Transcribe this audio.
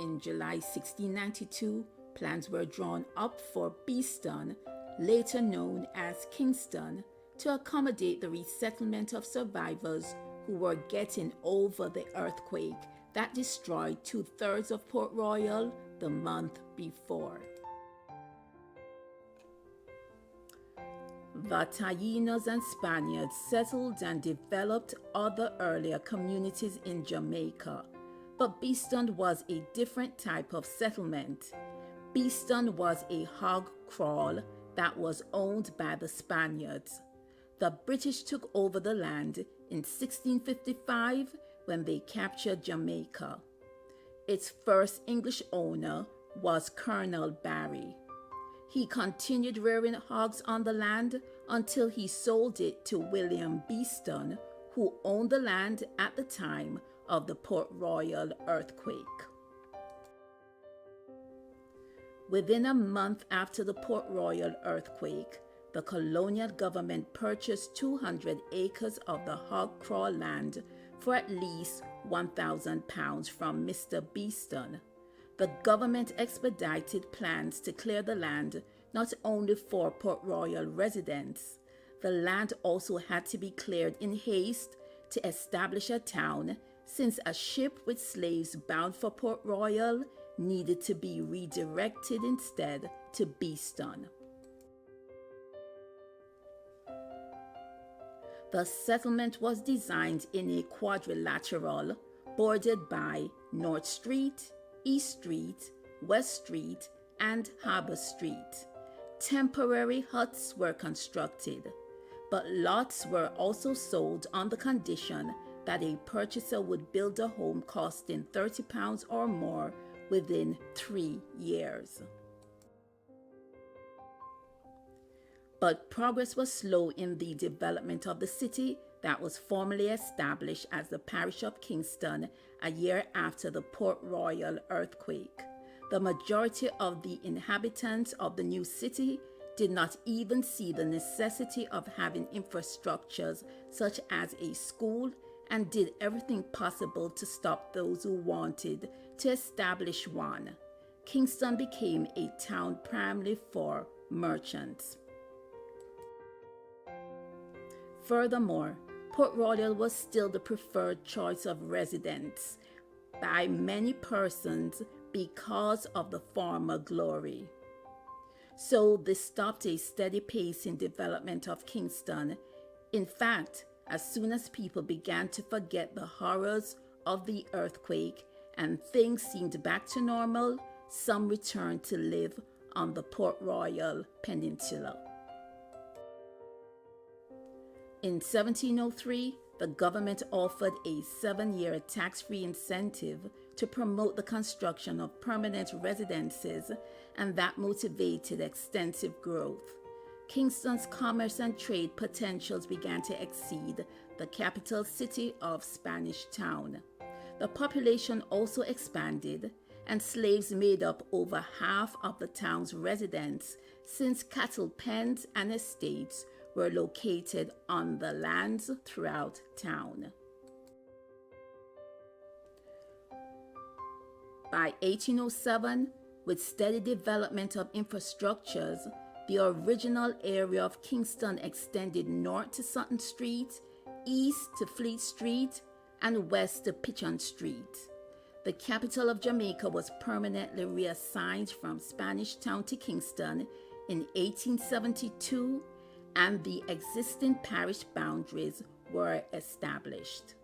in July 1692, plans were drawn up for Beeston, later known as Kingston, to accommodate the resettlement of survivors who were getting over the earthquake that destroyed 2/3 of Port Royal the month before. The Taínos and Spaniards settled and developed other earlier communities in Jamaica, but Beeston was a different type of settlement. Beeston was a hog crawl that was owned by the Spaniards. The British took over the land in 1655 when they captured Jamaica. Its first English owner was Colonel Barry. He continued rearing hogs on the land until he sold it to William Beeston, who owned the land at the time of the Port Royal earthquake. Within a month after the Port Royal earthquake, the colonial government purchased 200 acres of the Hog Crawle land for at least £1,000 from Mr. Beeston. The government expedited plans to clear the land not only for Port Royal residents. The land also had to be cleared in haste to establish a town, since a ship with slaves bound for Port Royal needed to be redirected instead to Beeston. The settlement was designed in a quadrilateral bordered by North Street, East Street, West Street, and Harbour Street. Temporary huts were constructed, but lots were also sold on the condition that a purchaser would build a home costing £30 or more within 3 years. But progress was slow in the development of the city that was formally established as the parish of Kingston a year after the Port Royal earthquake. The majority of the inhabitants of the new city did not even see the necessity of having infrastructures such as a school, and did everything possible to stop those who wanted to establish one. Kingston became a town primarily for merchants. Furthermore, Port Royal was still the preferred choice of residents by many persons because of the former glory. So this stopped a steady pace in development of Kingston. In fact, as soon as people began to forget the horrors of the earthquake and things seemed back to normal, some returned to live on the Port Royal Peninsula. In 1703, the government offered a 7-year tax-free incentive to promote the construction of permanent residences, and that motivated extensive growth. Kingston's commerce and trade potentials began to exceed the capital city of Spanish Town. The population also expanded, and slaves made up over half of the town's residents, since cattle pens and estates were located on the lands throughout town. By 1807, with steady development of infrastructures, the original area of Kingston extended north to Sutton Street, east to Fleet Street, and west to Pigeon Street. The capital of Jamaica was permanently reassigned from Spanish Town to Kingston in 1872, and the existing parish boundaries were established.